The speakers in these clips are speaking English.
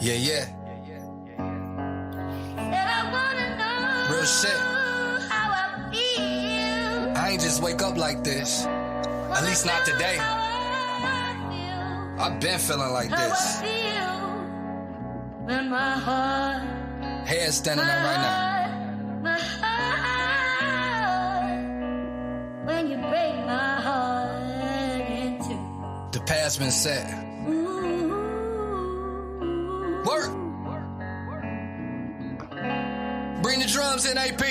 Yeah, yeah. Real shit. I ain't just wake up like this. At least not today. I've been feeling like this. Hair standing up right now. When you break my heart in two. The past been set. Work. Bring the drums in, AP.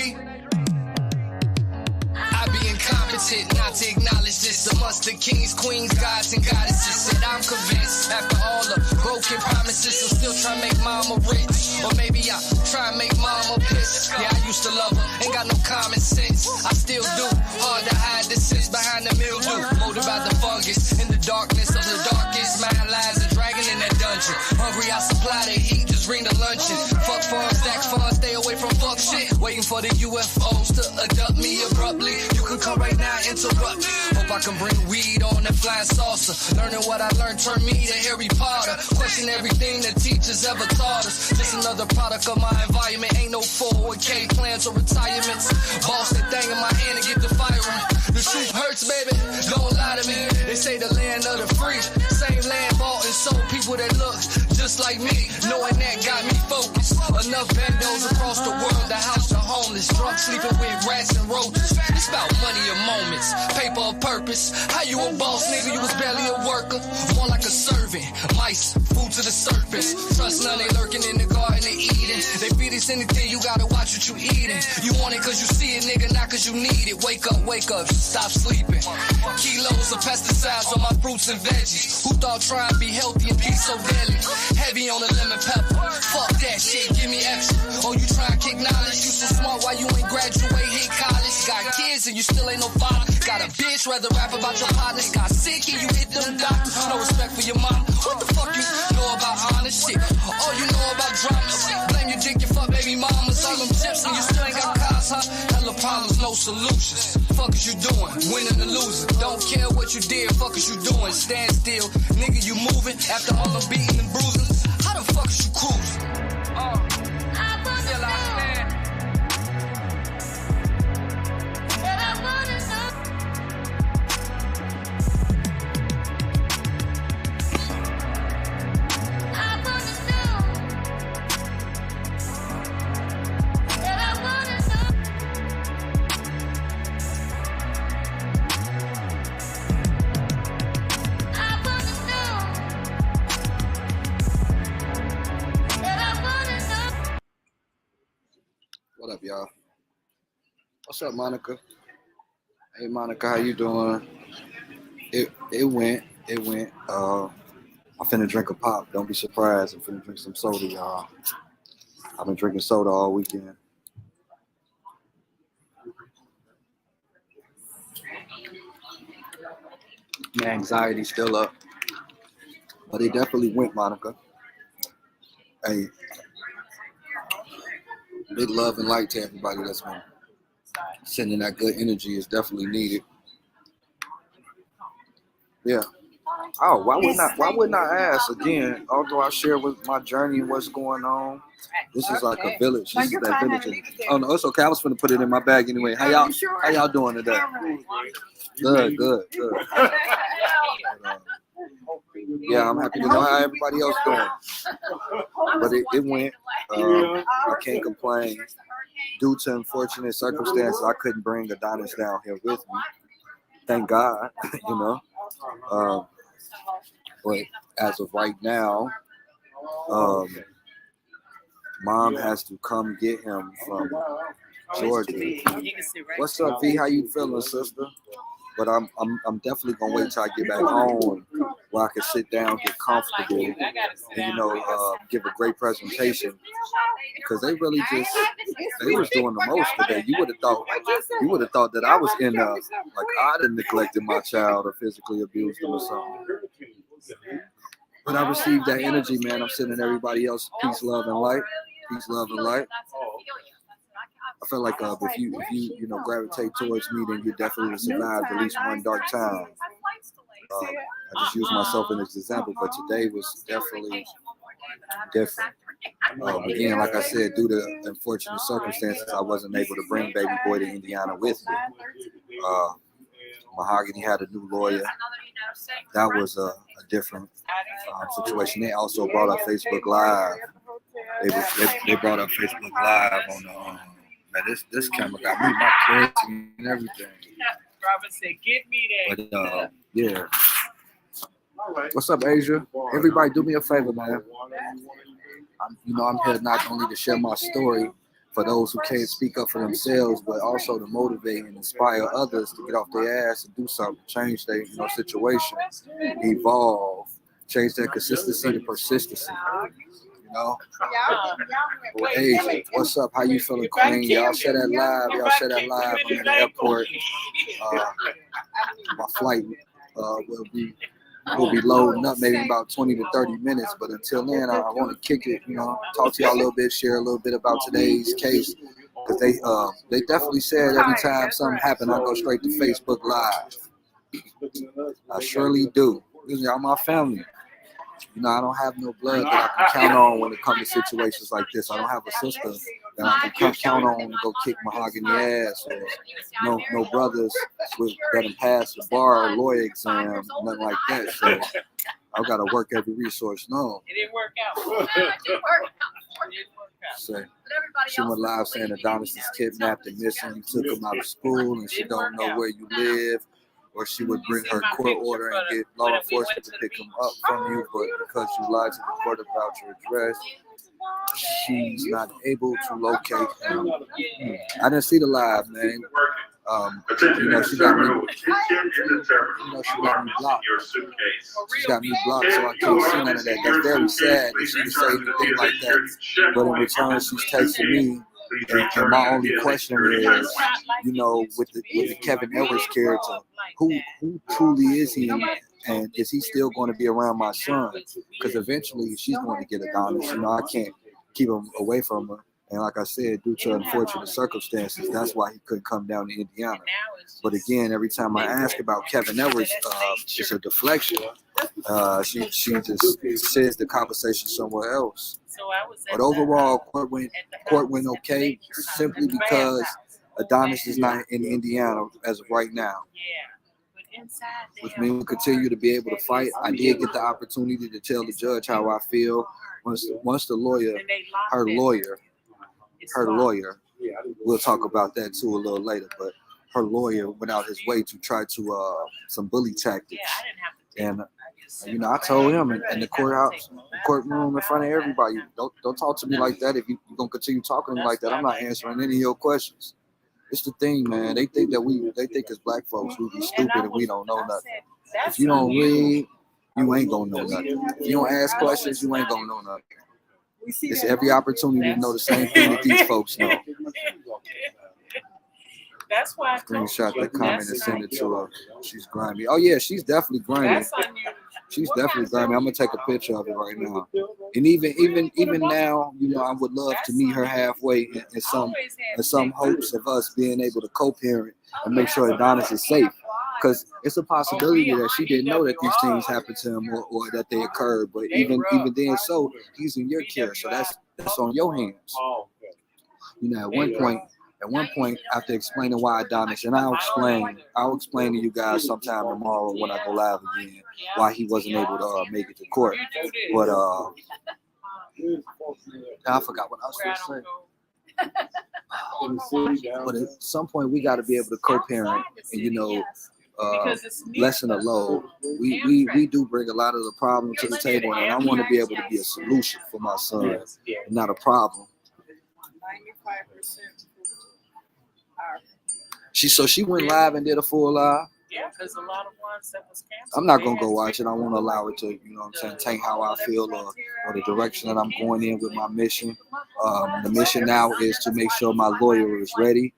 I be incompetent not to acknowledge this. Amongst the kings, queens, gods, and goddesses. Said I'm convinced after all the broken promises, I'm still trying to make mama rich. Or maybe I try and make mama pissed. Yeah, I used to love her, ain't got no common sense. I still do. Hard to hide the sins behind the mildew. Molded by the fungus in the darkness of the darkest. Man lies a dragon in that dungeon. Hungry, I supply the heat, just bring the luncheon. Fuck funds, stack funds, stay away from fuck shit. Waiting for the UFOs to abduct me abruptly. You can come right now, interrupt. Hope I can bring weed on that flying saucer. Learning what I learned turned me to Harry Potter. Question everything the teachers ever taught us. Just another product of my environment. Ain't no 401k plans or retirements. Boss that thing in my hand and get the firing. The truth hurts, baby. Don't lie to me. They say the land of the free. Same land bought and sold people that look just like me. Knowing that got me focused. Enough bandos across the world to house the homeless. Drunk sleeping with rats and roaches. It's about money or moments. Paper or purpose. How you a boss, nigga? You was barely a worker. More like a servant. Mice, food to the serpents. Trust none, they lurking in the garden of Eden. They feed us anything, you gotta watch what you eating. You want it cause you see it, nigga, not cause you need it. Wake up, stop sleeping. Kilos of pesticides on my fruits and veggies. Who thought trying to be healthy and be so deadly? Heavy on the lemon pepper. Fuck that shit, give me extra. Oh, you try to kick knowledge? You so smart, why you ain't graduate, hit college? Got kids and you still ain't no father. Got a bitch, rather rap about your partners. Got sick and you hit them doctors. No respect for your mom. What the fuck you know about honest shit? All you know about drama shit. Blame your dick, your fuck baby mamas. All them chips and you still ain't got cars, huh? Hella problems, no solutions. Fuck is you doing? Winning or losing? Don't care what you did, fuck is you doing? Stand still, nigga, you moving after all the beating and bruising. How the fuck is you cruising? Still I stand. What up, y'all? What's up, Monica? Hey, Monica, how you doing? It went. I'm finna drink a pop. Don't be surprised. I'm finna drink some soda, y'all. I've been drinking soda all weekend. My anxiety's still up, but it definitely went, Monica. Hey, big love and light to everybody that's been sending that good energy is definitely needed. Yeah. Oh, why wouldn't I ask again? Although I share with my journey and what's going on, this is like a village. This is that village. Oh no, it's okay. I was gonna put it in my bag anyway. How y'all doing today? Good. Yeah, I'm happy to know how everybody else doing. But it went. I can't complain. Due to unfortunate circumstances, I couldn't bring Adonis down here with me. Thank God, you know. But as of right now, Mom has to come get him from Georgia. What's up, V? How you feeling, sister? But I'm definitely gonna wait till I get back home where I can sit down, get comfortable, and give a great presentation. Because they really was doing the most today. You would have thought that I was in like I'd have neglected my child or physically abused them or something. But I received that energy, man. I'm sending everybody else peace, love, and light. Peace, love, and light. I feel like if you gravitate towards me, then you definitely will survive at least one dark time. I just use myself as an example, but today was definitely different. Again, like I said, due to unfortunate circumstances, I wasn't able to bring baby boy to Indiana with me. Mahogany had a new lawyer. That was a different situation. They also brought up Facebook Live. They brought up Facebook Live on the man, this camera got me my kids and everything. Robert said, "Get me that." But yeah. What's up, Asia? Everybody, do me a favor, man. I'm here not only to share my story for those who can't speak up for themselves, but also to motivate and inspire others to get off their ass and do something, change their situation, evolve, change their consistency to persistency. Hey, what's up? How you feeling, Queen? Y'all share that live. I'm in the airport. My flight will be loading up maybe about 20 to 30 minutes. But until then, I want to kick it, talk to y'all a little bit, share a little bit about today's case. Because they definitely said every time something happened, I go straight to Facebook Live. I surely do. Y'all my family. I don't have no blood that I can count on when it comes to situations like this. I don't have a sister that I can count on to go kick Mahogany ass, or no brothers that have passed the bar or lawyer exam, nothing like that. So I've got to work every resource. No. It didn't work out. So she went live saying Adonis is kidnapped and missing. You took him out of school and she don't know where you live. Or she would bring her court order and get law enforcement to pick him up from you, but because you lied to the court about your address, she's not able to locate him. I didn't see the live, man. She got me. She got me blocked. She got me blocked, so I can't see none of that. That's very sad that she didn't say anything like that. But in return, she's texting me. And my only question is, with the Kevin Edwards character, who truly is he, and is he still going to be around my son? Because eventually she's going to get Adonis. I can't keep him away from her. And like I said, due to unfortunate circumstances, that's why he couldn't come down to Indiana. But again, every time I ask about Kevin Edwards, it's a deflection. She just sends the conversation somewhere else. But overall, court went okay, simply because Adonis is not in Indiana as of right now. Which means we'll continue to be able to fight. I did get the opportunity to tell the judge how I feel. Once the lawyer, her lawyer, we'll talk about that too a little later, but her lawyer went out his way to try to some bully tactics. And I told him in the courtroom in front of everybody, don't talk to me like that. If you're gonna continue talking to me like that, I'm not answering any of your questions. It's the thing, man. They think as black folks we be stupid and we don't know nothing. If you don't read, you ain't gonna know nothing. If you don't ask questions, you ain't gonna know nothing. It's every opportunity to know the same thing that these folks know. That's why I screenshot the comment and send it to her. She's grimy. Oh yeah, she's definitely grimy. She's definitely grimy. I'm gonna take a picture of it right now. And even now, I would love to meet her halfway in some hopes of us being able to co-parent and make sure Adonis is safe. Because it's a possibility that she didn't know that these things happened to him or that they occurred. But even then, so he's in your care, so that's on your hands. At one point, after explaining why Adonis, and I'll explain to you guys sometime tomorrow when I go live again why he wasn't able to make it to court. But I forgot what I was going to say. But at some point, we got to be able to co-parent and lessen the load. We do bring a lot of the problem to the table, and I want to be able to be a solution for my son, not a problem. 95%. She went live and did a full live. Yeah, because a lot of ones that was canceled. I'm not gonna go watch it. I won't allow it to, tank how I feel or the direction that I'm going in with my mission. The mission now is to make sure my lawyer is ready.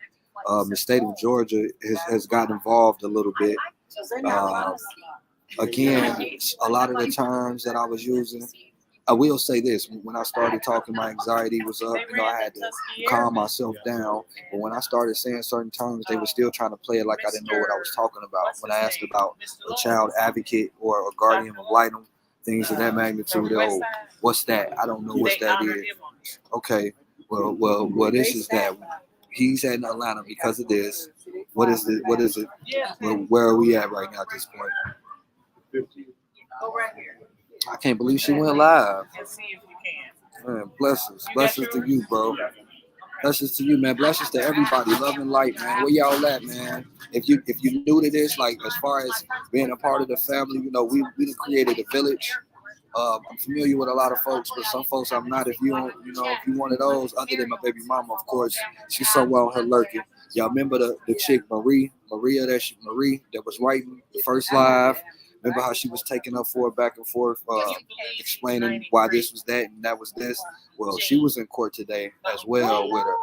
The state of Georgia has gotten involved a little bit. Again, a lot of the terms that I was using. I will say this, when I started talking, my anxiety was up, I had to calm myself down. But when I started saying certain terms, they were still trying to play it like I didn't know what I was talking about. When I asked about a child advocate or a guardian ad litem, things of that magnitude. Oh, what's that? I don't know what that is. Okay, well, this is that. He's in Atlanta because of this. What is it? What is it? Well, where are we at right now at this point? I can't believe she went live. Man, blessings to you, bro. Blessings to you, man. Blessings to everybody. Love and light, man. Where y'all at, man? If you new to this, like as far as being a part of the family, you know, we created a village. I'm familiar with a lot of folks, but some folks I'm not. If you don't, you know, if you one of those, other than my baby mama, of course, she's somewhere on her lurking. Y'all remember the chick Marie that was writing the first live. Remember how she was taking up for it back and forth, explaining why this was that and that was this. Well, she was in court today as well with her.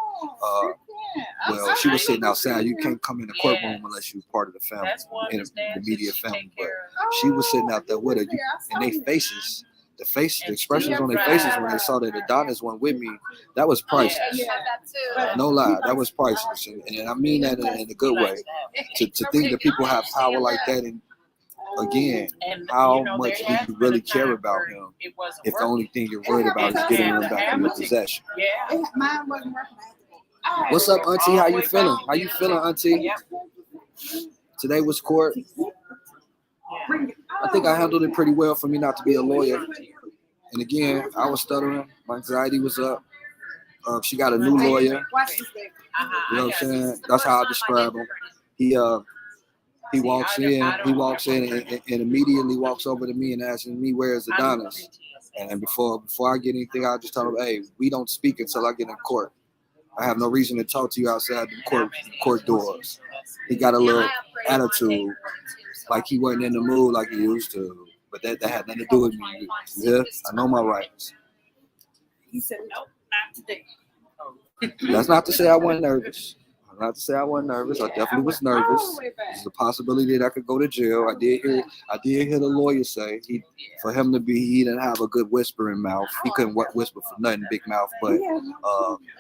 Well, she was sitting outside. You can't come in the courtroom unless you're part of the family, in the media family. But she was sitting out there with her, and they faces. The expressions on their faces when they saw that Adonis went with me, that was priceless. No lie, that was priceless. And I mean that in a good way. To think that people have power like that, and again, how much do you really care about him if the only thing you're worried about is getting him back in your possession? What's up, Auntie? How you feeling? How you feeling, Auntie? Today was court. I think I handled it pretty well for me not to be a lawyer. And again, I was stuttering. My anxiety was up. She got a new lawyer. You know what I'm saying? That's how I describe him. He walks in and immediately walks over to me and asks me, where is Adonis? And before I get anything, I just tell him, hey, we don't speak until I get in court. I have no reason to talk to you outside the court doors. He got a little attitude, like he wasn't in the mood like he used to. But that had nothing to do with me. Yeah, I know my rights. He said, nope, not today. That's not to say I wasn't nervous. Not to say I wasn't nervous. I definitely was nervous. There's a possibility that I could go to jail. I did hear the lawyer say he didn't have a good whispering mouth. He couldn't whisper for nothing, big mouth. But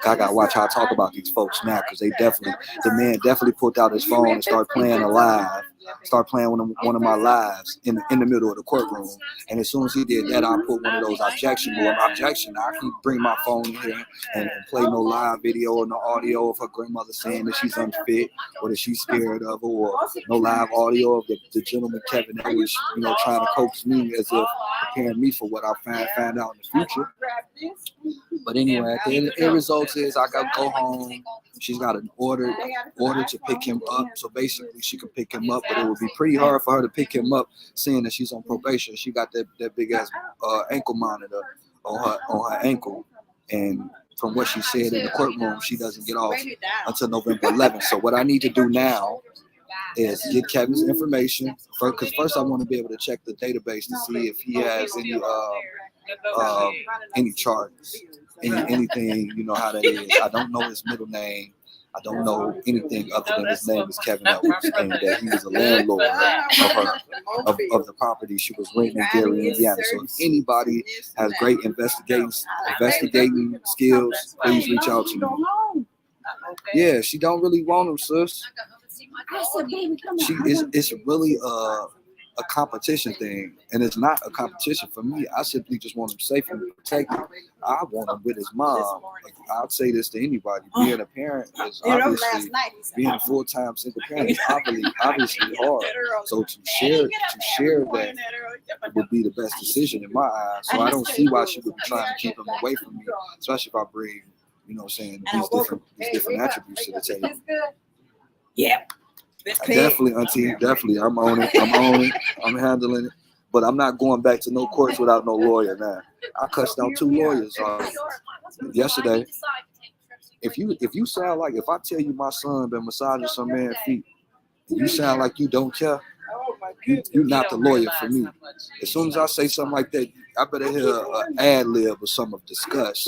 I gotta watch how I talk about these folks now, because the man definitely pulled out his phone and started playing one of my lives in the middle of the courtroom. And as soon as he did that, I put one of those objection. I can't bring my phone in here and play no live video or no audio of her grandmother saying that she's unfit or that she's scared of her, or no live audio of the gentleman Kevin that was, trying to coax me as if preparing me for what I find out in the future. But anyway, at the end result is I got to go home. She's got an order to pick him up. So basically she could pick him up, but it would be pretty hard for her to pick him up seeing that she's on probation. She got that big ass ankle monitor on her ankle. And from what she said in the courtroom, she doesn't get off until November 11th. So what I need to do now is get Kevin's information because first I want to be able to check the database to see if he has any charges, anything, how that is. I don't know his middle name. I don't know anything other than his name is Kevin Edwards, and that he was a landlord of the property she was renting in Gary, Indiana. So if anybody has great investigating skills, please reach out to me. Yeah, she don't really want him, sis. It's really a competition thing, and it's not a competition for me. I simply just want him safe and protected. I want him with his mom. Like, I'd say this to anybody: being a parent is obviously being a full-time single parent is obviously hard. So to share that would be the best decision in my eyes. So I don't see why she would be trying to keep him away from me, especially if I bring, these different attributes to the table. Yep. Definitely, Auntie. Definitely. I'm on it. I'm handling it. But I'm not going back to no courts without no lawyer now. I cussed out 2 lawyers yesterday. If you sound like, if I tell you my son been massaging some man's feet, and you sound like you don't care, you're not the lawyer for me. As soon as I say something like that, I better hear an ad lib or something of disgust.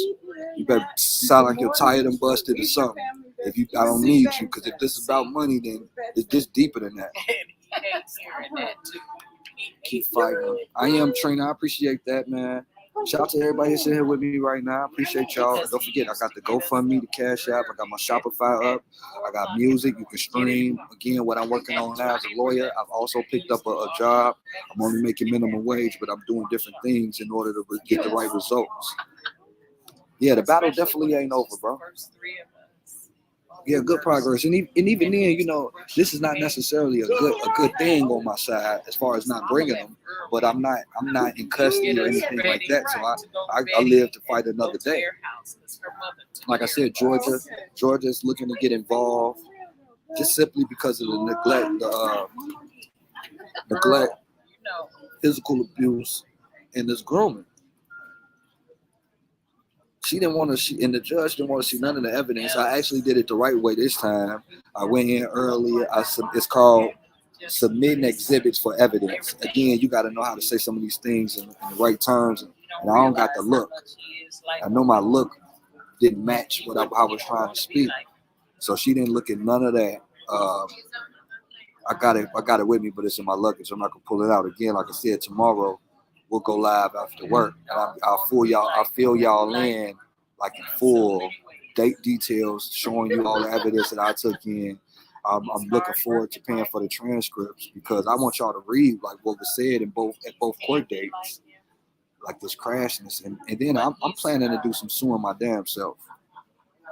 You better sound like you're tired and busted or something. I don't need you, because if this is about money, then it's just deeper than that. Keep fighting. I am Trina. I appreciate that, man. Shout out to everybody that's in here with me right now. I appreciate y'all. Don't forget, I got the GoFundMe, the Cash App. I got my Shopify up. I got music. You can stream. Again, what I'm working on now as a lawyer. I've also picked up a job. I'm only making minimum wage, but I'm doing different things in order to get the right results. Yeah, the battle definitely ain't over, bro. Yeah, good progress, and even then, you know, this is not necessarily a good thing on my side as far as not bringing them, but I'm not in custody or anything like that. So I live to fight another day. Like I said, Georgia's looking to get involved just simply because of the neglect, physical abuse, and this grooming. She didn't want to, and the judge didn't want to see none of the evidence. I actually did it the right way this time. I went in earlier. It's called submitting exhibits for evidence. Again, you got to know how to say some of these things in the right terms. And I don't got the look. I know my look didn't match what I was trying to speak. So she didn't look at none of that. I got it with me, but it's in my luggage. I'm not gonna pull it out again. Like I said, tomorrow we'll go live after work, and I'll fill y'all in like in full date details, showing you all the evidence that I took in. I'm looking forward to paying for the transcripts because I want y'all to read like what was said at both court dates, like this crashness, and then I'm planning to do some suing my damn self.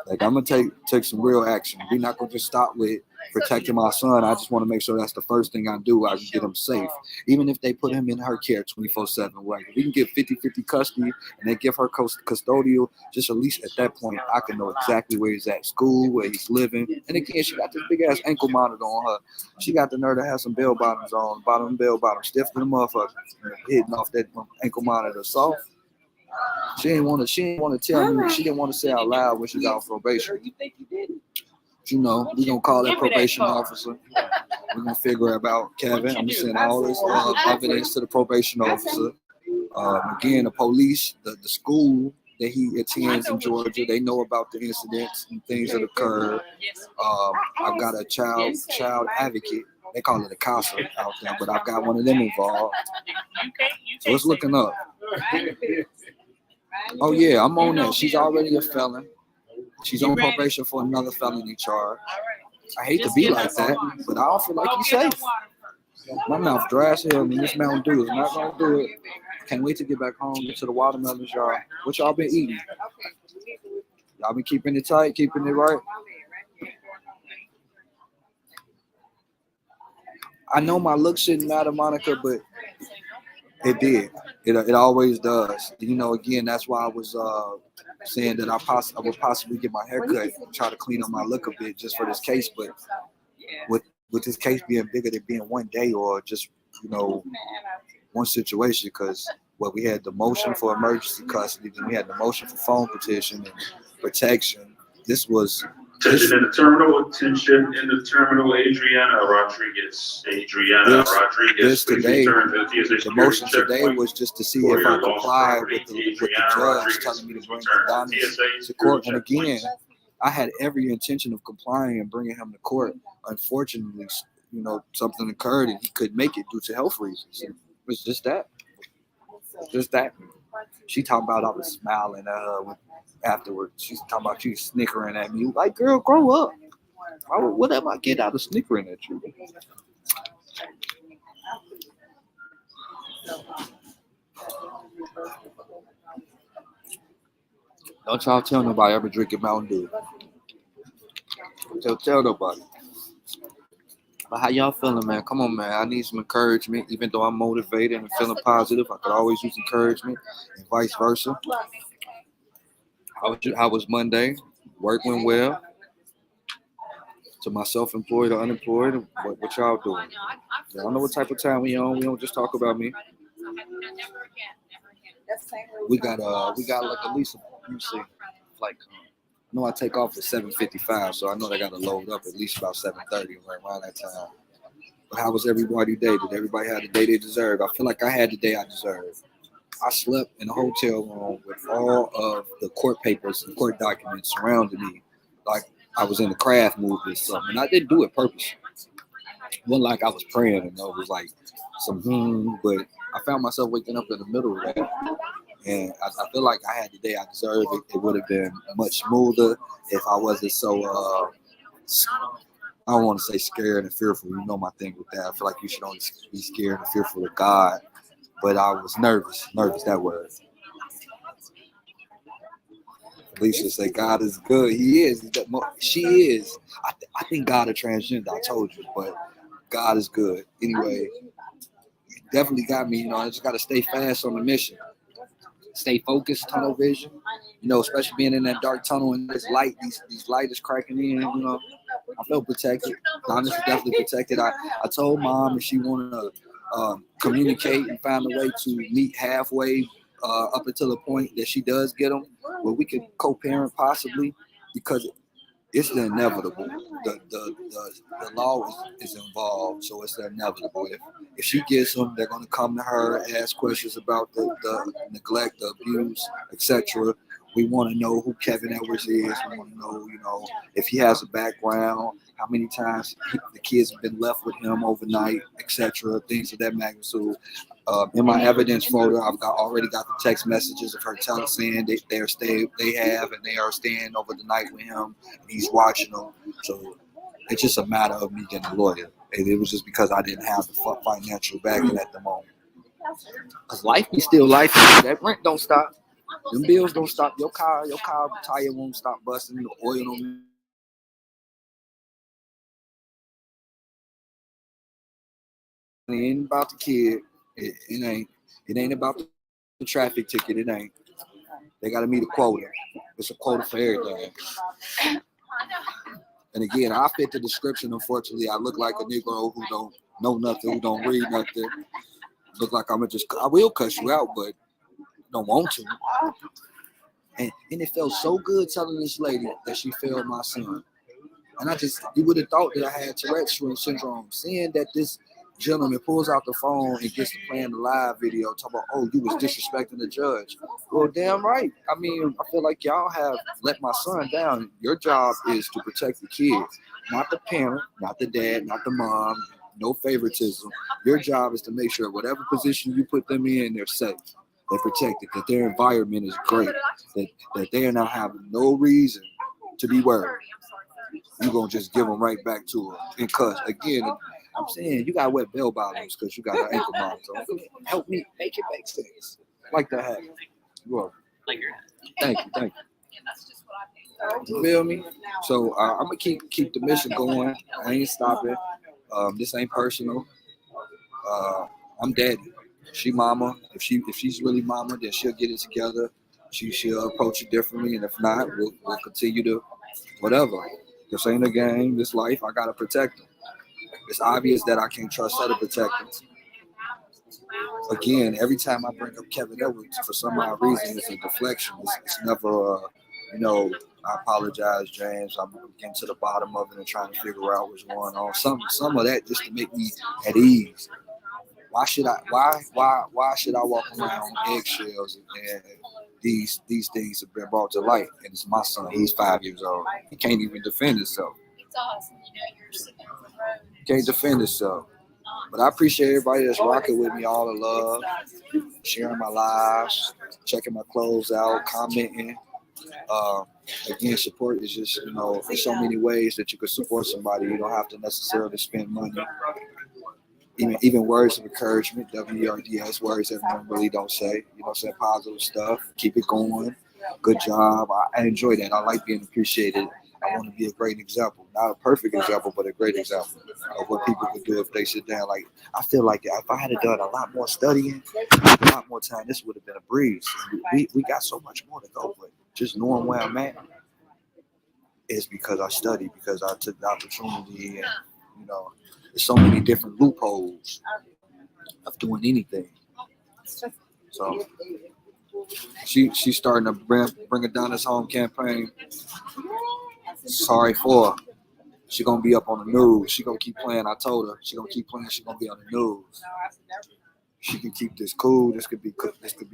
Like I'm gonna take some real action. We're not gonna just stop with protecting my son. I just want to make sure that's the first thing I do. I can get him safe, even if they put him in her care 24/7. Like if we can get 50-50 custody and they give her custodial, just at least at that point I can know exactly where he's at school, where he's living. And again, she got this big ass ankle monitor on her. She got the nerve to have some bell bottoms on, bottom stiff to the motherfucker, hitting off that ankle monitor soft. She didn't want to tell me. She didn't want to say out loud when she got on probation. You think you did? You know, we're gonna call that probation officer. We're gonna figure out Kevin. I'm gonna send all this evidence to the probation officer. Again, the police, the school that he attends in Georgia, they know about the incidents and things that occurred. I've got a child advocate. They call it a CASA out there, but I've got one of them involved. So it's looking up. Oh yeah, I'm on that. She's already a felon. She's on probation for another felony charge. I hate to be like that, but I don't feel like he's safe. My mouth dry as hell, and this Mountain Dew is not gonna do it. Can't wait to get back home, get to the watermelons, y'all. What y'all been eating? Y'all been keeping it tight, keeping it right? I know my look shouldn't matter, Monica, but it did. It always does. You know, again, that's why I was saying that I would possibly get my hair cut and try to clean up my look a bit just for this case. But with this case being bigger than being one day or just, you know, one situation, because we had the motion for emergency custody, then we had the motion for phone petition and protection. This was attention in the terminal, Adriana Rodriguez. Today, the motion today was just to see if I complied with the judge telling me to bring Adonis to court. And again, I had every intention of complying and bringing him to court. Unfortunately, you know, something occurred and he couldn't make it due to health reasons. It was just that. She talking about I was smiling at her afterwards. She's talking about you snickering at me. Like, girl, grow up. What am I getting out of snickering at you? Don't y'all tell nobody I ever drinking Mountain Dew. Don't tell nobody. But how y'all feeling, man? Come on, man. I need some encouragement. Even though I'm motivated and feeling positive, I could always use encouragement and vice versa. How was Monday? Work went well. To my self-employed or unemployed, what y'all doing? Y'all know what type of time we on. We don't just talk about me. We got like at least, let me see, like, I know I take off at 7:55, so I know they got to load up at least about 7:30 around that time. But how was everybody's day? Did everybody have the day they deserved? I feel like I had the day I deserved. I slept in a hotel room with all of the court papers and court documents surrounding me, like I was in the Craft movie or something. And I didn't do it purposely. It wasn't like I was praying, and it was like some but I found myself waking up in the middle of that. And I feel like I had the day I deserved it. It would have been much smoother if I wasn't so, I don't want to say scared and fearful. You know my thing with that. I feel like you should only be scared and fearful of God. But I was nervous, that word. Alicia say God is good. He is. She is. I think God is transgender. I told you, but God is good. Anyway, it definitely got me. You know, I just got to stay fast on the mission. Stay focused, tunnel vision. You know, especially being in that dark tunnel and this light, these light is cracking in. You know, I felt protected. Honestly, definitely protected. I told Mom if she wanted to communicate and find a way to meet halfway up until the point that she does get them, where we could co-parent possibly, because it's the inevitable. The law is involved, so it's the inevitable. If she gets them, they're going to come to her, ask questions about the neglect, the abuse, etc. We want to know who Kevin Edwards is. We want to know, you know, if he has a background, how many times the kids have been left with him overnight, etc. Things of that magnitude. In my evidence folder, already got the text messages of her saying they are staying over the night with him, and he's watching them. So it's just a matter of me getting a lawyer. And it was just because I didn't have the financial backing at the moment. Cause life be still life. That rent don't stop. Them bills don't stop. Your car tire won't stop busting. The oil don't. It ain't about the kid. It ain't. It ain't about the traffic ticket. It ain't. They got to meet a quota. It's a quota for everything. And again, I fit the description. Unfortunately, I look like a Negro who don't know nothing, who don't read nothing. Look like I will cuss you out, but don't want to. And it felt so good telling this lady that she failed my son. And you would have thought that I had Tourette's syndrome. Seeing that this gentleman pulls out the phone and gets to playing the live video, talking about, oh, you was disrespecting the judge. Well, damn right. I mean, I feel like y'all have let my son down. Your job is to protect the kids, not the parent, not the dad, not the mom, no favoritism. Your job is to make sure whatever position you put them in, they're safe, they're protected, that their environment is great, that they are not having no reason to be worried. You're going to just give them right back to her. Because, again, I'm saying you got to wear bell bottoms because you got an ankle monitor. Help me make it make sense. Like that happen. You're welcome. Thank you. You feel me? So I'm going to keep the mission going. I ain't stopping. This ain't personal. I'm daddy. She mama. If she's really mama, then she'll get it together. She'll approach it differently. And if not, we'll continue to whatever. This ain't a game. This life, I got to protect them. It's obvious that I can't trust her to protect them. Again, every time I bring up Kevin Edwards, for some odd reason, it's a deflection. It's never, I apologize, James. I'm getting to the bottom of it and trying to figure out what's going on. Some of that just to make me at ease. Why should I walk around on eggshells and these things have been brought to light? And it's my son. He's 5 years old. He can't even defend himself. It's awesome. You're sitting on the road. Can't defend himself. But I appreciate everybody that's rocking with me, all the love, sharing my lives, checking my clothes out, commenting. Again, support is just, there's so many ways that you can support somebody. You don't have to necessarily spend money. Even words of encouragement, WRDS, words everyone really don't say. Say positive stuff. Keep it going. Good job. I enjoy that. I like being appreciated. I want to be a great example. Not a perfect example, but a great example of what people could do if they sit down. Like, I feel like if I had done a lot more studying, a lot more time, this would have been a breeze. We got so much more to go, but just knowing where I'm at is because I studied, because I took the opportunity, and, there's so many different loopholes of doing anything. So she's starting to bring it down this home campaign. Sorry for her. She gonna be up on the news. She gonna keep playing. I told her she gonna keep playing. She gonna be on the news. She can keep this cool. This could be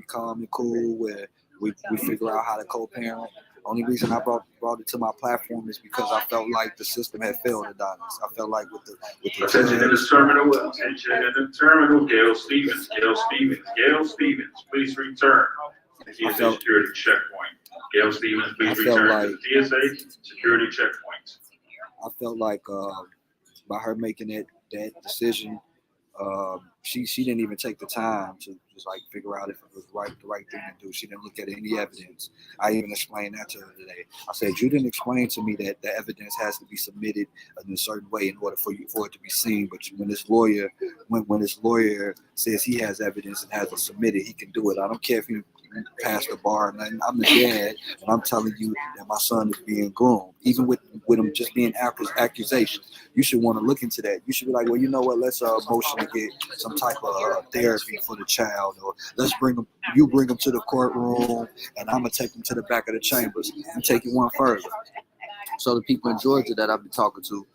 calm and cool, where we figure out how to co-parent. Only reason I brought it to my platform is because I felt like the system had failed Adonis. I felt like with the attention in the terminal, Gail Stevens, please return. TSA security checkpoint. Gail Stevens, please felt return like- to the TSA security checkpoint. I felt like by her making that decision, she didn't even take the time to just like figure out if it was the right thing to do. She didn't look at any evidence. I even explained that to her today. I said, you didn't explain to me that the evidence has to be submitted in a certain way in order for it to be seen. But when this lawyer says he has evidence and has to submit it, he can do it. I don't care if he passed the bar or nothing. I'm the dad, and I'm telling you that my son is being groomed, even with him just being accusations. You should want to look into that. You should be like, well, you know what? Let's motion to get some type of therapy for the child, or let's bring him to the courtroom, and I'm gonna take him to the back of the chambers and take it one further. So the people in Georgia that I've been talking to,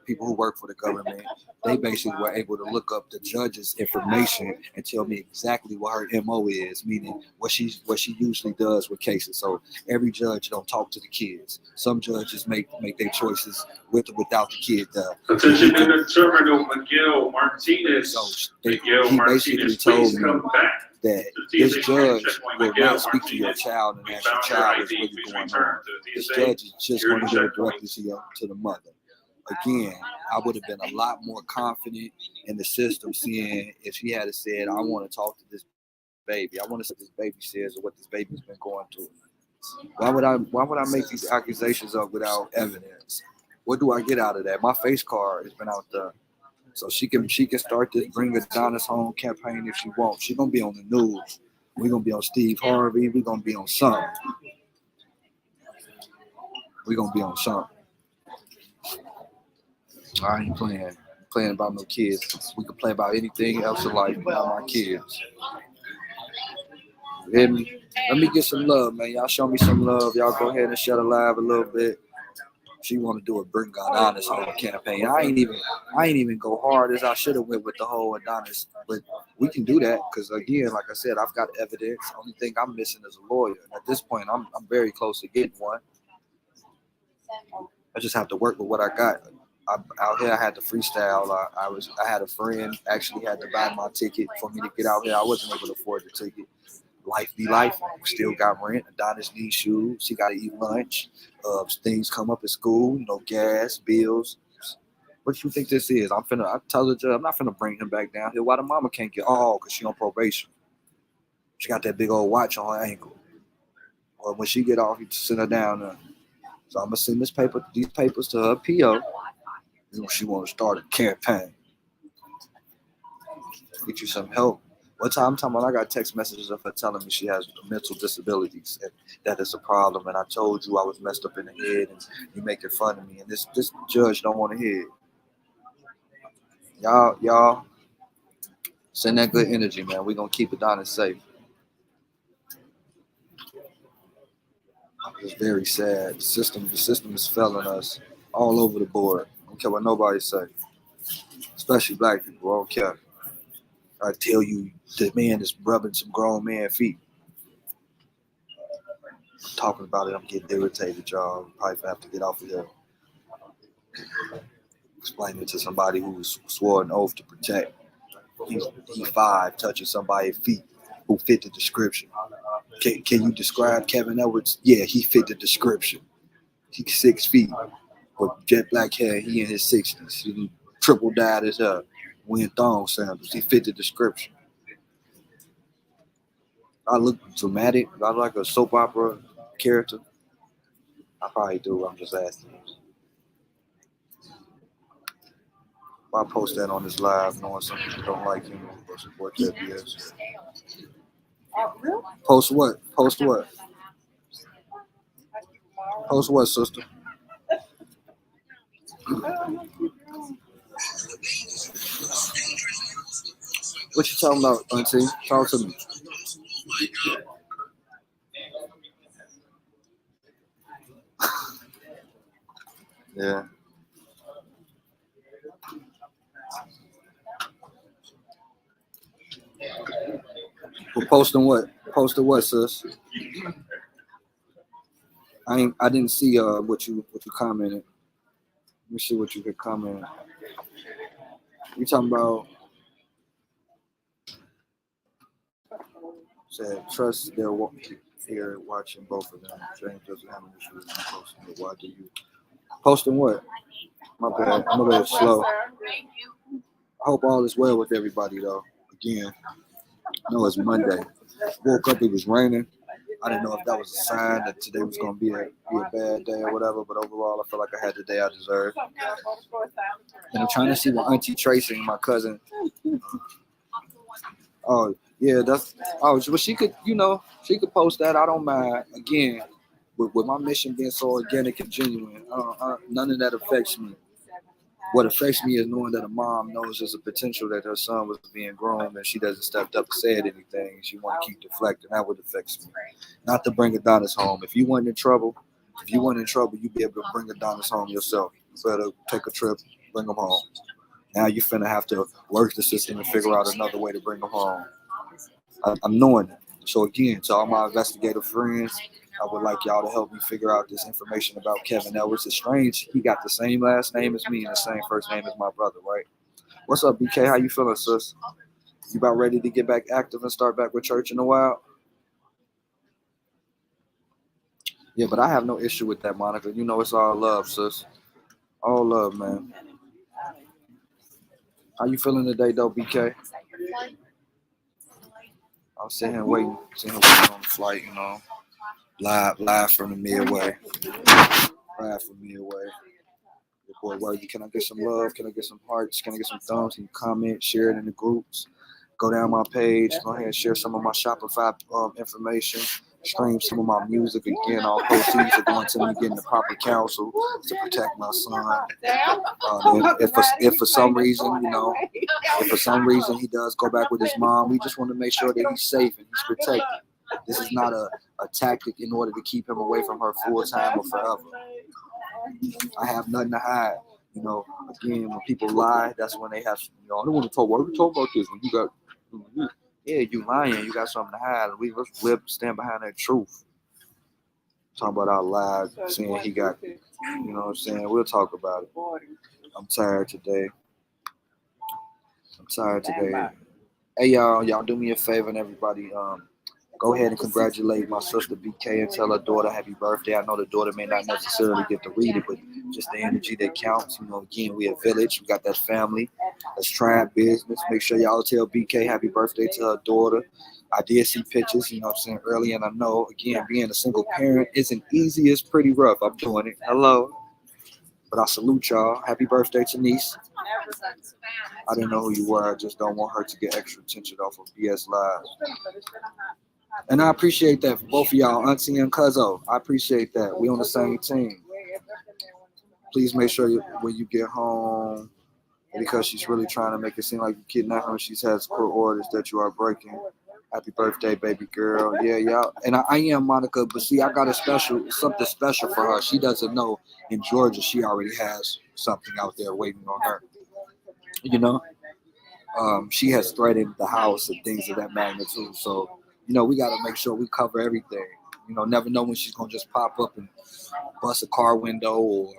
people who work for the government, they basically were able to look up the judge's information and tell me exactly what her MO is, meaning what she usually does with cases. So every judge don't talk to the kids. Some judges make their choices with or without the kid. Attention in the terminal, Miguel Martinez. So Miguel he basically Martinez, told please me come back. that The this TSA judge checkpoint, will Miguel not speak to your Martinez. child and We ask your found child your what's ID. really Please going return on. to the This TSA judge is just going to security go directly checkpoint. to the mother. Again, I would have been a lot more confident in the system, seeing if she had said, I want to talk to this baby. I want to see what this baby says or what this baby's been going through. Why would I make these accusations up without evidence? What do I get out of that? My face card has been out there. So she can start this Bring Adonis Home campaign if she wants. She's gonna be on the news. We're gonna be on Steve Harvey. We're gonna be on something. We're gonna be on something. I ain't playing about no kids. We can play about anything else in life, but not my kids. You hear me? Let me get some love, man. Y'all show me some love. Y'all go ahead and share the live a little bit. She want to do a Bring Adonis Home campaign. I ain't even go hard as I should have went with the whole Adonis, but we can do that because again, like I said, I've got evidence. The only thing I'm missing is a lawyer. And at this point, I'm very close to getting one. I just have to work with what I got. Out here, I had to freestyle. I had a friend actually had to buy my ticket for me to get out here. I wasn't able to afford the ticket. Life be life. Still got rent. Adonis needs shoes. She got to eat lunch. Things come up at school. Gas, bills. What you think this is? I tell the judge I'm not finna bring him back down here. Why the mama can't get because she on probation. She got that big old watch on her ankle. Or when she get off, you send her down there. So I'm gonna send these papers to her PO. She want to start a campaign. Get you some help. One time I'm talking about I got text messages of her telling me she has mental disabilities and that is a problem. And I told you I was messed up in the head and you making fun of me. And this judge don't want to hear it. Y'all send that good energy, man. We're gonna keep Adonis safe. It's very sad. The system is failing us all over the board. I don't care what nobody say. Especially black people. I don't care. I tell you, the man is rubbing some grown man feet. I'm talking about it. I'm getting irritated, y'all. I'm probably have to get off of here. Explain it to somebody who's swore an oath to protect. He 5 touching somebody's feet who fit the description. Can you describe Kevin Edwards? Yeah, he fit the description. He's 6 feet with jet black hair. He in his 60s. He triple dyed his hair. Wearing thong sandals. He fit the description. I look dramatic. I like a soap opera character. I probably do. I'm just asking. If I post that on this live, knowing some people don't like him, go support that BS. Post what? Post what? Post what, sister? What you talking about, auntie? Talk to me. Yeah. Well, posting what? Posting what, sis? I didn't see what you commented. Let me see what you could comment. You talking about Said trust their here watching both of them. James doesn't have an issue with me posting it. Why do you posting what? My bad. I'm a little slow. I hope all is well with everybody though. Again, I know it's Monday. Woke up, it was raining. I didn't know if that was a sign that today was gonna be a bad day or whatever, but overall I feel like I had the day I deserved. And I'm trying to see what Auntie Tracy, my cousin. Oh yeah, well she could, she could post that. I don't mind. Again, with my mission being so organic and genuine, none of that affects me. What affects me is knowing that a mom knows there's a potential that her son was being groomed and she doesn't step up and said anything. She want to keep deflecting. That would affect me. Not to bring Adonis home. If you weren't in trouble, you'd be able to bring Adonis home yourself. You better take a trip, bring him home. Now you finna have to work the system and figure out another way to bring him home. I'm knowing it. So again, to all my investigative friends, I would like y'all to help me figure out this information about Kevin Edwards. It's strange. He got the same last name as me and the same first name as my brother, right? What's up, BK? How you feeling, sis? You about ready to get back active and start back with church in a while? Yeah, but I have no issue with that, Monica. It's all love, sis. All love, man. How you feeling today, though, BK? I'm sitting here waiting on the flight, live from the Midway. Live from Midway. Your boy Worthy. Can I get some love? Can I get some hearts? Can I get some thumbs? Can you comment? Share it in the groups. Go down my page. Go ahead and share some of my Shopify information. Stream some of my music. Again, all proceeds are going to me getting the proper counsel to protect my son. If for some reason, he does go back with his mom, we just want to make sure that he's safe and he's protected. This is not a tactic in order to keep him away from her full time or forever. I have nothing to hide. Again, when people lie, that's when they have, I don't want to talk. Why are we talking about this? When you got, you lying, you got something to hide. Let's stand behind that truth. Talking about our lies, saying he got, what I'm saying? We'll talk about it. I'm tired today. Hey, y'all do me a favor and everybody, go ahead and congratulate my sister BK and tell her daughter happy birthday. I know the daughter may not necessarily get to read it, but just the energy that counts. Again, we a village. We got that family. Let's try business. Make sure y'all tell BK happy birthday to her daughter. I did see pictures, early, and I know, again, being a single parent isn't easy. It's pretty rough. I'm doing it. Hello. But I salute y'all. Happy birthday to niece. I didn't know who you were. I just don't want her to get extra attention off of BS Live. And I appreciate that for both of y'all, Auntie and Cuzzo. I appreciate that. We on the same team. Please make sure when you get home, because she's really trying to make it seem like you kidnapped her, she's has court orders that you are breaking. Happy birthday, baby girl. Yeah, y'all. And I am Monica, but see, I got something special for her. She doesn't know in Georgia she already has something out there waiting on her. She has threatened the house and things of that magnitude. So, we got to make sure we cover everything. Never know when she's going to just pop up and bust a car window or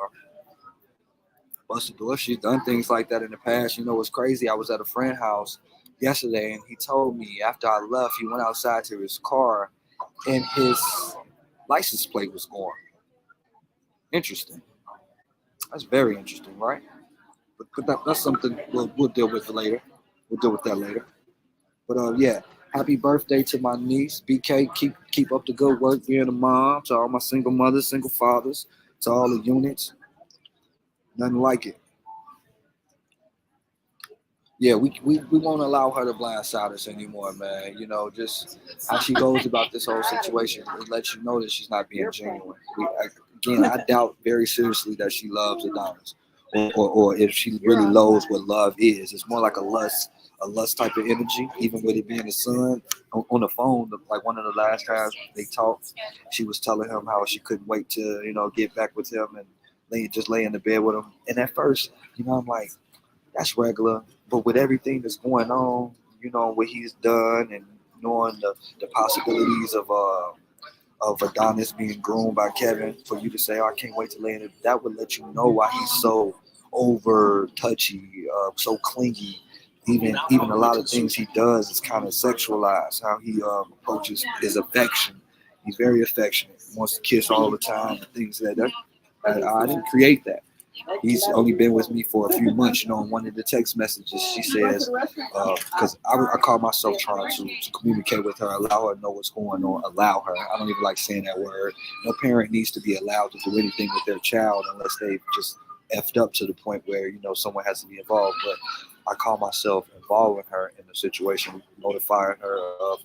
bust a door. She's done things like that in the past. What's crazy? I was at a friend's house yesterday, and he told me after I left, he went outside to his car, and his license plate was gone. Interesting. That's very interesting, right? But that's something we'll deal with later. We'll deal with that later. But yeah. Happy birthday to my niece, BK. Keep up the good work being a mom. To all my single mothers, single fathers, to all the units. Nothing like it. Yeah, we won't allow her to blindside us anymore, man. Just how she goes about this whole situation, it lets you know that she's not being genuine. I doubt very seriously that she loves Adonis, or if she really knows what love is. It's more like a lust type of energy, even with it being a son. On the phone, like one of the last times they talked, she was telling him how she couldn't wait to, get back with him and lay in the bed with him. And at first, I'm like, that's regular. But with everything that's going on, what he's done and knowing the possibilities of Adonis being groomed by Kevin, for you to say, oh, I can't wait to lay in it, that would let you know why he's so over touchy, so clingy. Even a lot of things he does is kind of sexualized. How he approaches his affection. He's very affectionate. He wants to kiss all the time and things like that. I didn't create that. He's only been with me for a few months. You know, in one of the text messages, she says, because I call myself trying to communicate with her, allow her to know what's going on, allow her. I don't even like saying that word. No parent needs to be allowed to do anything with their child unless they've just effed up to the point where, you know, someone has to be involved. But I call myself involving her in the situation, notifying her of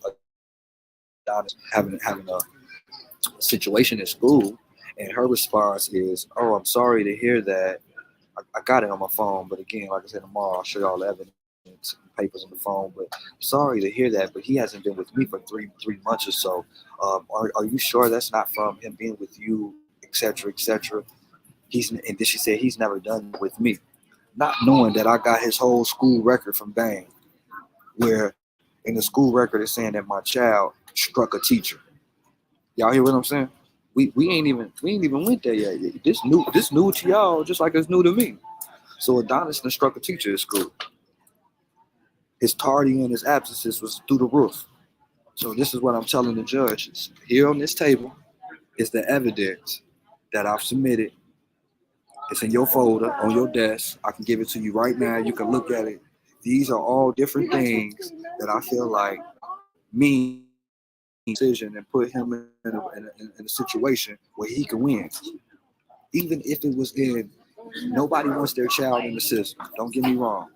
having a situation at school. And her response is, "Oh, I'm sorry to hear that. I got it on my phone, but again, like I said, tomorrow I'll show you all the evidence and papers on the phone. But I'm sorry to hear that. But he hasn't been with me for three months or so. Are you sure that's not from him being with you, etc., etc.?" And then she said he's never done it with me, not knowing that I got his whole school record from Bang, where in the school record it's saying that my child struck a teacher. Y'all hear what I'm saying? We ain't even went there yet. This new to y'all, just like it's new to me. So Adonis done struck a teacher at school. His tardy and his absences was through the roof. So this is what I'm telling the judges. Here on this table is the evidence that I've submitted. It's in your folder on your desk. I can give it to you right now. You can look at it. These are all different things that I feel like me decision and put him in a situation where he can win. Even if it was in, nobody wants their child in the system. Don't get me wrong.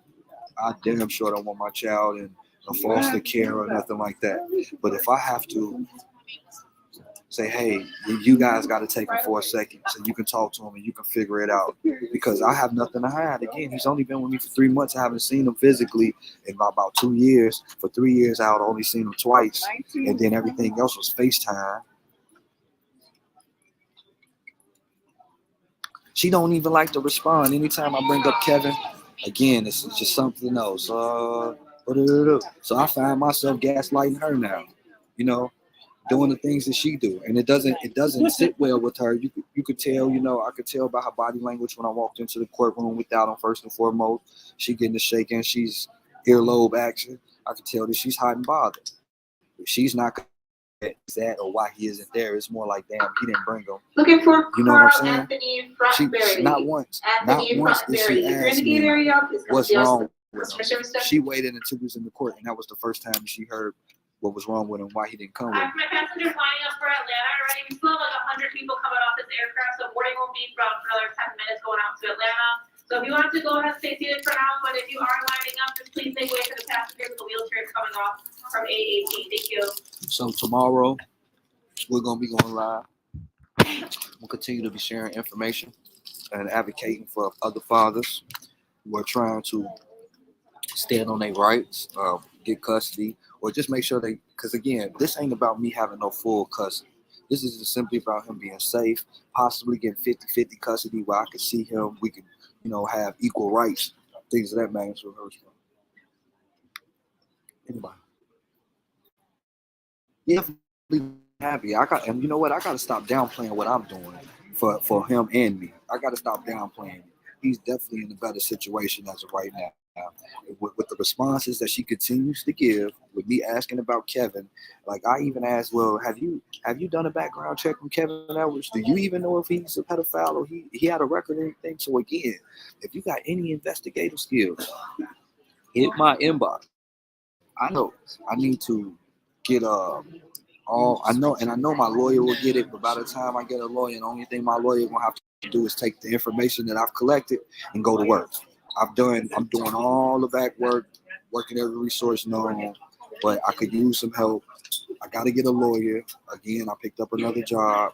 I damn sure don't want my child in a foster care or nothing like that. But if I have to say, hey, you guys got to take him for a second so you can talk to him and you can figure it out. Because I have nothing to hide. Again, he's only been with me for 3 months. I haven't seen him physically in about 2 years. For 3 years, I had only seen him twice. And then everything else was FaceTime. She don't even like to respond. Anytime I bring up Kevin, again, it's just something else. So I find myself gaslighting her now. You know, doing the things that she do, and it doesn't sit well with her. You could tell, you know, I could tell by her body language when I walked into the courtroom without him. First and foremost, she getting the shaking, she's earlobe action. I could tell that she's hot and bothered. If she's not that or why he isn't there, it's more like, damn, he didn't bring him. Looking for you know what I'm saying? Anthony Frontberry. She not once did she ask me what's wrong with him. She waited until he was in the court, and that was the first time she heard what was wrong with him, why he didn't come with him. My passengers lining up for Atlanta already. We still have like 100 people coming off this aircraft, so boarding won't be for another 10 minutes going out to Atlanta. So if you want to go ahead and stay seated for now, but if you are lining up, just please make way for the passengers. The wheelchair is coming off from AAT. Thank you. So tomorrow, we're going to be going live. We'll continue to be sharing information and advocating for other fathers who are trying to stand on their rights, get custody, or just make sure because again, this ain't about me having no full custody. This is just simply about him being safe, possibly getting 50-50 custody where I can see him. We can, you know, have equal rights, things of that magnitude. Anybody? Yeah, happy. And you know what? I got to stop downplaying what I'm doing for him and me. I got to stop downplaying it. He's definitely in a better situation as of right now. With the responses that she continues to give, with me asking about Kevin, like I even asked, well, have you done a background check on Kevin Edwards? Do you even know if he's a pedophile or he had a record or anything? So again, if you got any investigative skills, hit my inbox. I know I need to get I know my lawyer will get it, but by the time I get a lawyer, the only thing my lawyer gonna have to do is take the information that I've collected and go to work. I'm doing all the back work, working every resource known, but I could use some help. I got to get a lawyer. Again, I picked up another job.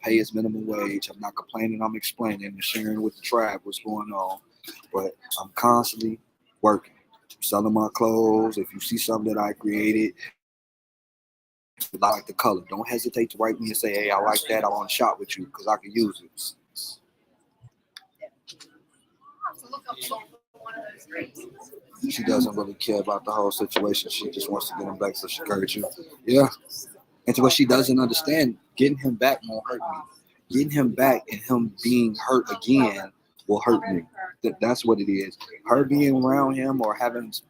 Pay is minimum wage. I'm not complaining. I'm explaining and sharing with the tribe what's going on. But I'm constantly working, selling my clothes. If you see something that I created, I like the color. Don't hesitate to write me and say, hey, I like that. I want to shop with you because I can use it. She doesn't really care about the whole situation. She just wants to get him back so she can hurt you. Yeah. And to what she doesn't understand, getting him back won't hurt me. Getting him back and him being hurt again will hurt me. That's what it is. Her being around him or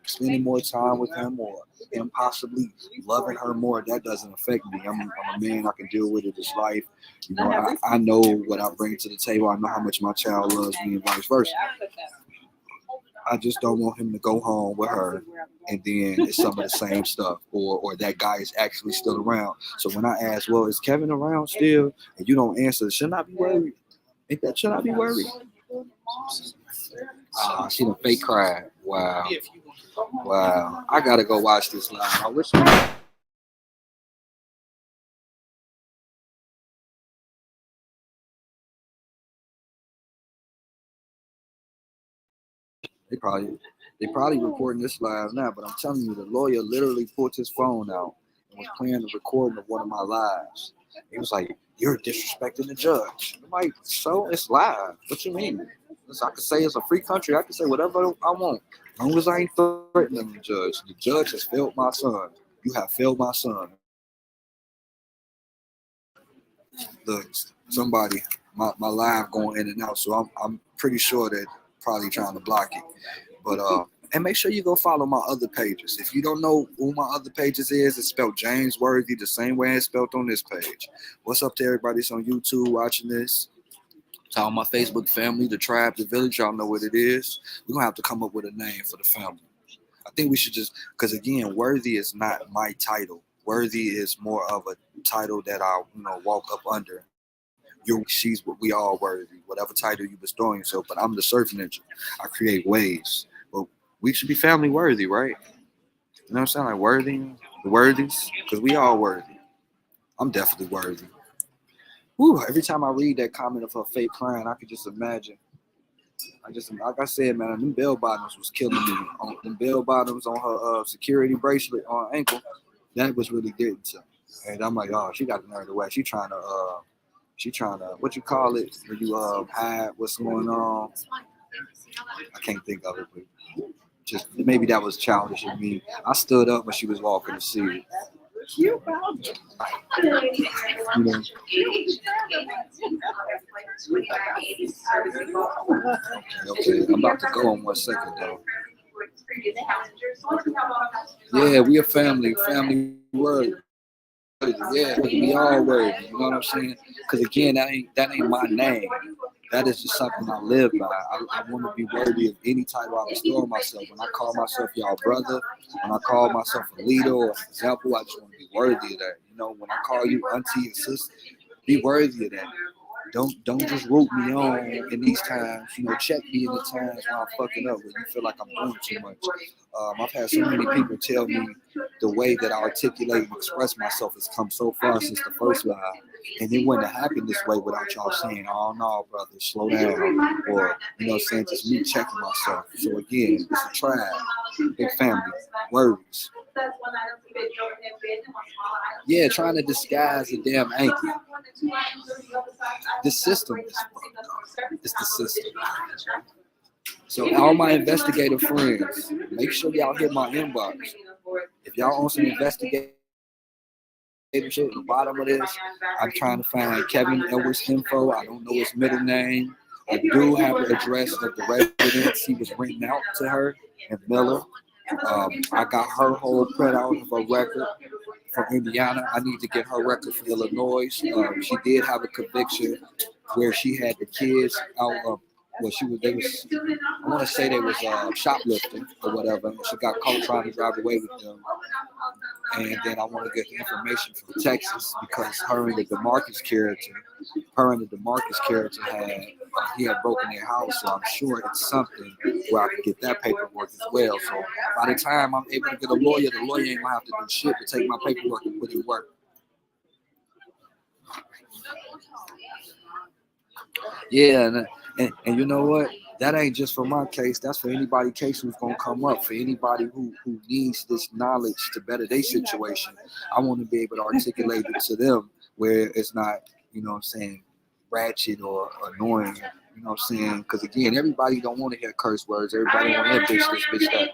spending more time with him or him possibly loving her more, that doesn't affect me. I'm a man. I can deal with it. It's life. You know, I know what I bring to the table. I know how much my child loves me and vice versa. I just don't want him to go home with her and then it's some of the same stuff or that guy is actually still around. So when I ask, well, is Kevin around still? And you don't answer, shouldn't I be worried? Should I be worried? She done fake cried. Wow. I gotta go watch this live. I wish They probably recording this live now, but I'm telling you, the lawyer literally pulled his phone out and was playing the recording of one of my lives. He was like, "You're disrespecting the judge." I'm like, "So it's live. What you mean? Listen, I can say it's a free country. I can say whatever I want, as long as I ain't threatening the judge. The judge has failed my son. You have failed my son." Look, somebody, my live going in and out, so I'm pretty sure that probably trying to block it. But and make sure you go follow my other pages. If you don't know who my other pages is, it's spelled James Worthy the same way it's spelled on this page. What's up to everybody that's on YouTube watching this? To all my Facebook family, the tribe, the village, y'all know what it is. We're gonna have to come up with a name for the family. I think we should just, because again, Worthy is not my title. Worthy is more of a title that I walk up under. She's what we all worthy, whatever title you bestow on yourself, but I'm the surf ninja. I create waves. But we should be family worthy, right? You know what I'm saying? Like worthy, the worthies, because we all worthy. I'm definitely worthy. Whew, every time I read that comment of her fake crying, I could just imagine. Like I said, man, them bell bottoms was killing me. Them bell bottoms on her security bracelet on her ankle, that was really getting to me. And I'm like, oh, she got the nerve away. She trying to, what you call it, when you hide what's going on. I can't think of it, but just maybe that was childish of me. I stood up when she was walking to see it. Okay, I'm about to go in 1 second though. Yeah, we a family word. Yeah, we all worthy. You know what I'm saying? Because again, that ain't my name. That is just something I live by. I want to be worthy of any title I bestow on myself. When I call myself y'all brother, when I call myself a leader or an example, I just want to be worthy of that. You know, when I call you auntie and sister, be worthy of that. Don't just root me on in these times. You know, check me in the times when I'm fucking up, when you feel like I'm doing too much. I've had so many people tell me the way that I articulate and express myself has come so far since the first live. And it wouldn't have happened this way without y'all saying, "Oh no, brother, slow down," or saying just me checking myself. So again, it's a tribe, big family, words. Yeah, trying to disguise a damn ankle. The system is fucked up. It's the system. So all my investigative friends, make sure y'all hit my inbox. If y'all on some investigative shit at the bottom of this, I'm trying to find Kevin Edwards info. I don't know his middle name. I do have the address of the residence he was renting out to her in Miller. I got her whole printout of her record from Indiana. I need to get her record from Illinois. She did have a conviction where she had the kids out of, I want to say they was shoplifting or whatever. She got caught trying to drive away with them. And then I want to get the information from Texas because her and the DeMarcus character he had broken their house. So I'm sure it's something where I can get that paperwork as well. So by the time I'm able to get a lawyer, the lawyer ain't gonna have to do shit but take my paperwork and put it in work. Yeah, and you know what? That ain't just for my case. That's for anybody case who's gonna come up. For anybody who needs this knowledge to better their situation, I want to be able to articulate it to them where it's not, ratchet or annoying. You know what I'm saying? Because again, everybody don't want to hear curse words. Everybody want to hear bitch that.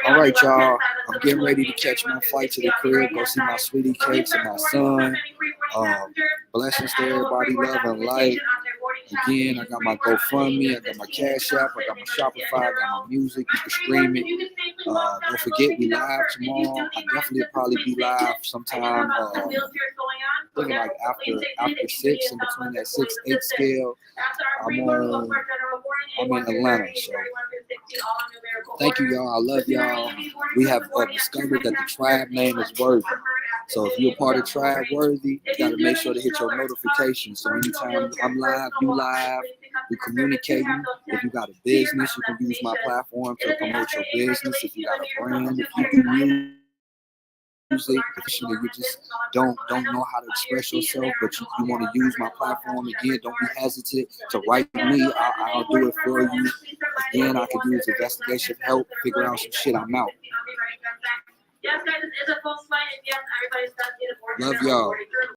All right, y'all. I'm getting ready to catch my flight to the crib. Go see my sweetie cakes and my son. Blessings to everybody, love and light. Again, I got my GoFundMe, I got my Cash App, I got my Shopify, I got my music. You can stream it. Don't forget, we live tomorrow. I definitely probably be live sometime. Looking like after 6, in between that 6-8 scale. I'm in Atlanta, so thank you, y'all. I love y'all. We have discovered that the tribe name is Worthy. So if you're a part of Tribe Worthy, you got to make sure to hit your notifications. So anytime I'm live, you live, we communicating. If you got a business, you can use my platform to promote your business. If you got a brand, if you do music, you just don't know how to express yourself, but you want to use my platform, again, don't be hesitant to write me. I'll do it for you. Again, I can use investigation help, figure out some shit. I'm out. Yes, guys, this is a full slide, and yes, everybody's done. Love y'all.